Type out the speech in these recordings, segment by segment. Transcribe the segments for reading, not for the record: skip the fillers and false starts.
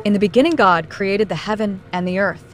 In the beginning, God created the heaven and the earth.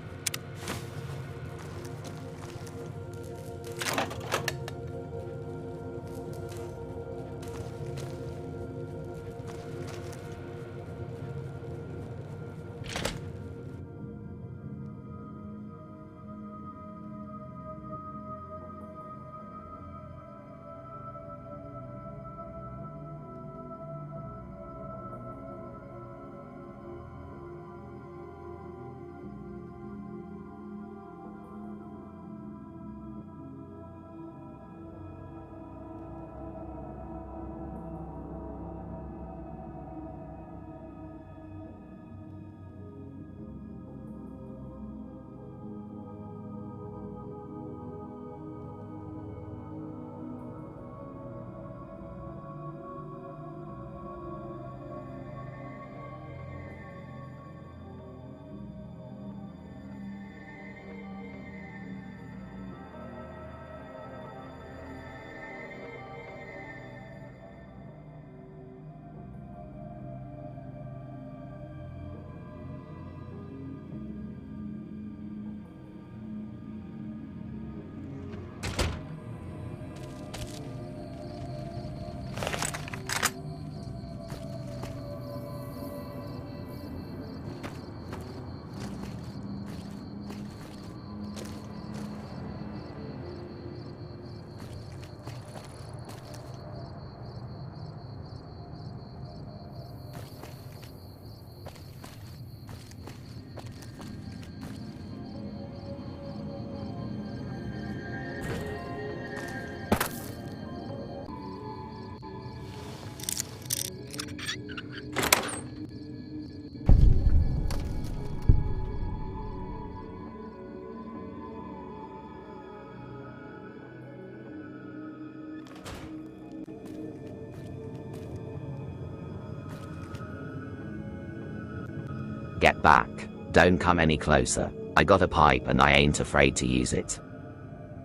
Get back. Don't come any closer. I got a pipe and I ain't afraid to use it.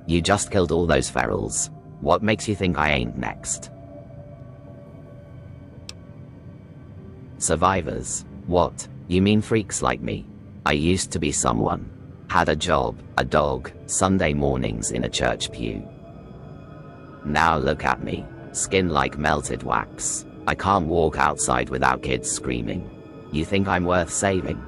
You just killed all those ferals. What makes you think I ain't next? Survivors? What? You mean freaks like me? I used to be someone. Had a job, a dog, Sunday mornings in a church pew. Now look at me. Skin like melted wax. I can't walk outside without kids screaming. You think I'm worth saving?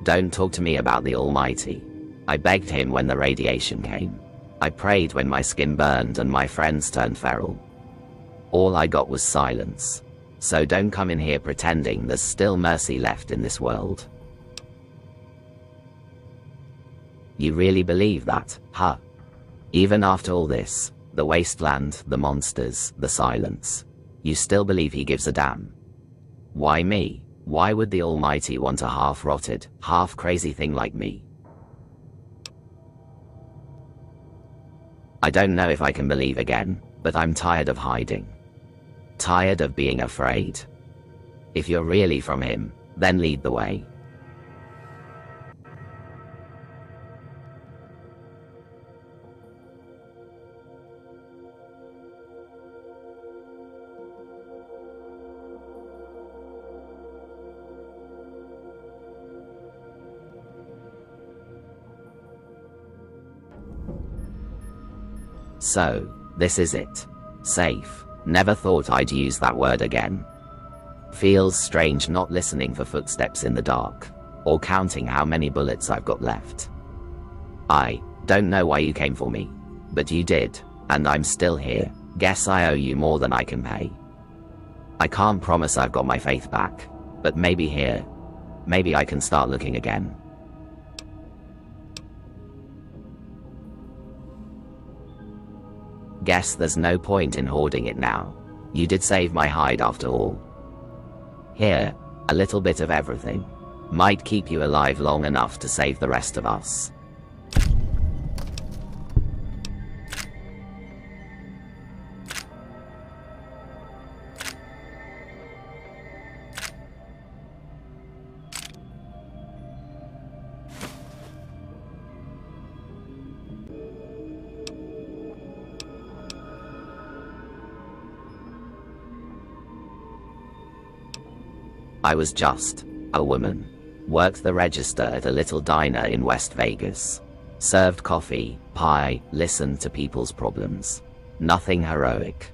Don't talk to me about the Almighty. I begged him when the radiation came. I prayed when my skin burned and my friends turned feral. All I got was silence. So don't come in here pretending there's still mercy left in this world. You really believe that, huh? Even after all this, the wasteland, the monsters, the silence, you still believe he gives a damn? Why me? Why would the Almighty want a half-rotted, half-crazy thing like me? I don't know if I can believe again, but I'm tired of hiding. Tired of being afraid. If you're really from him, then lead the way. So, this is it. Safe. Never thought I'd use that word again. Feels strange not listening for footsteps in the dark, or counting how many bullets I've got left. I don't know why you came for me, but you did, and I'm still here. Guess I owe you more than I can pay. I can't promise I've got my faith back, but maybe here, maybe I can start looking again. Guess there's no point in hoarding it now. You did save my hide after all. Here, a little bit of everything. Might keep you alive long enough to save the rest of us. I was just a woman. Worked the register at a little diner in West Vegas. Served coffee, pie, listened to people's problems. Nothing heroic.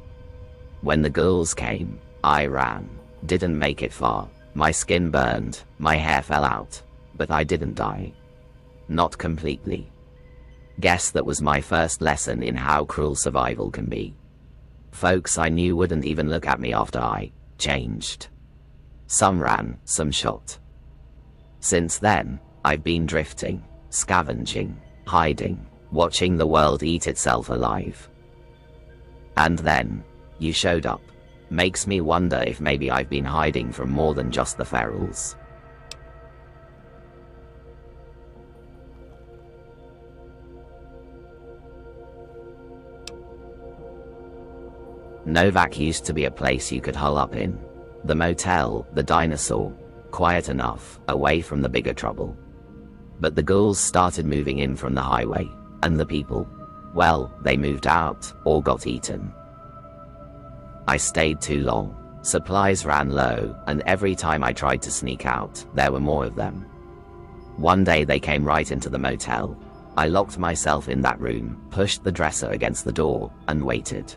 When the ghouls came, I ran. Didn't make it far. My skin burned, my hair fell out. But I didn't die. Not completely. Guess that was my first lesson in how cruel survival can be. Folks I knew wouldn't even look at me after I changed. Some ran, some shot. Since then, I've been drifting, scavenging, hiding, watching the world eat itself alive. And then, you showed up. Makes me wonder if maybe I've been hiding from more than just the ferals. Novak used to be a place you could hull up in. The motel, the dinosaur, quiet enough, away from the bigger trouble. But the ghouls started moving in from the highway, and the people, well, they moved out, or got eaten. I stayed too long. Supplies ran low, and every time I tried to sneak out, there were more of them. One day they came right into the motel. I locked myself in that room, pushed the dresser against the door, and waited.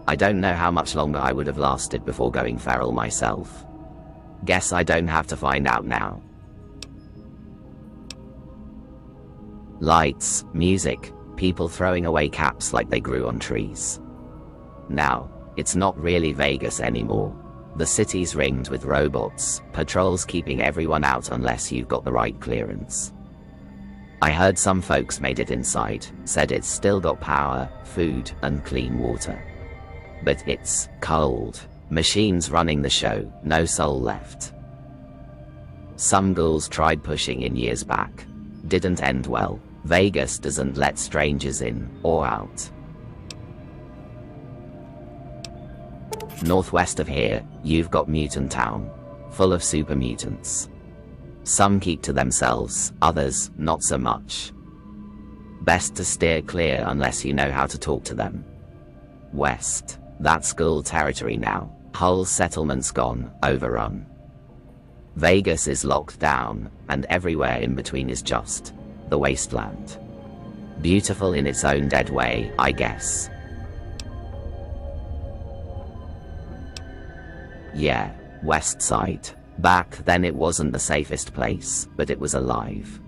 I don't know how much longer I would have lasted before going feral myself. Guess I don't have to find out now. Lights, music, people throwing away caps like they grew on trees. Now, it's not really Vegas anymore. The city's ringed with robots, patrols keeping everyone out unless you've got the right clearance. I heard some folks made it inside, said it's still got power, food, and clean water. But it's cold. Machines running the show, no soul left. Some ghouls tried pushing in years back. Didn't end well. Vegas doesn't let strangers in or out. Northwest of here, you've got Mutant Town, full of super mutants. Some keep to themselves, others not so much. Best to steer clear unless you know how to talk to them. West, that's ghoul territory now. Whole settlement's gone, overrun. Vegas is locked down, and everywhere in between is just the wasteland. Beautiful in its own dead way, I guess. Yeah, West Side. Back then it wasn't the safest place, but it was alive.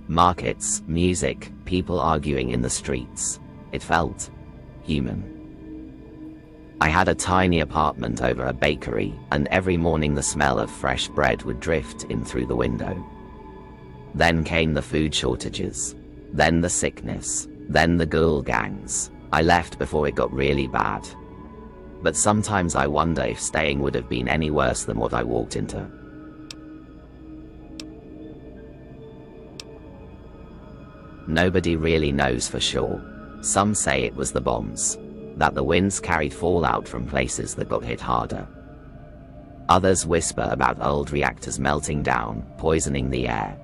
Markets, music, people arguing in the streets. It felt human. I had a tiny apartment over a bakery, and every morning the smell of fresh bread would drift in through the window. Then came the food shortages. Then the sickness. Then the ghoul gangs. I left before it got really bad. But sometimes I wonder if staying would have been any worse than what I walked into. Nobody really knows for sure. Some say it was the bombs, that the winds carried fallout from places that got hit harder. Others whisper about old reactors melting down, poisoning the air.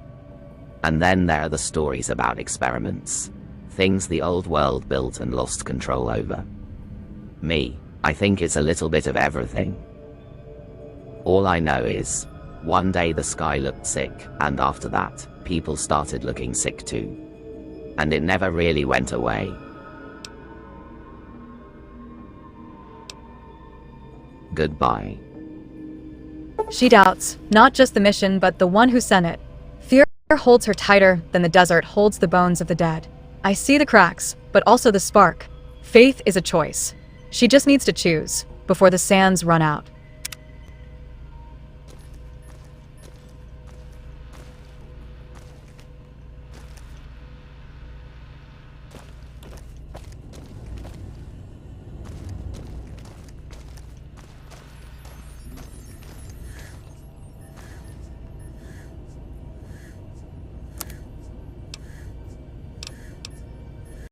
And then there are the stories about experiments, things the old world built and lost control over. Me, I think it's a little bit of everything. All I know is, one day the sky looked sick, and after that, people started looking sick too. And it never really went away. Goodbye. She doubts, not just the mission, but the one who sent it. Fear holds her tighter than the desert holds the bones of the dead. I see the cracks, but also the spark. Faith is a choice. She just needs to choose, before the sands run out.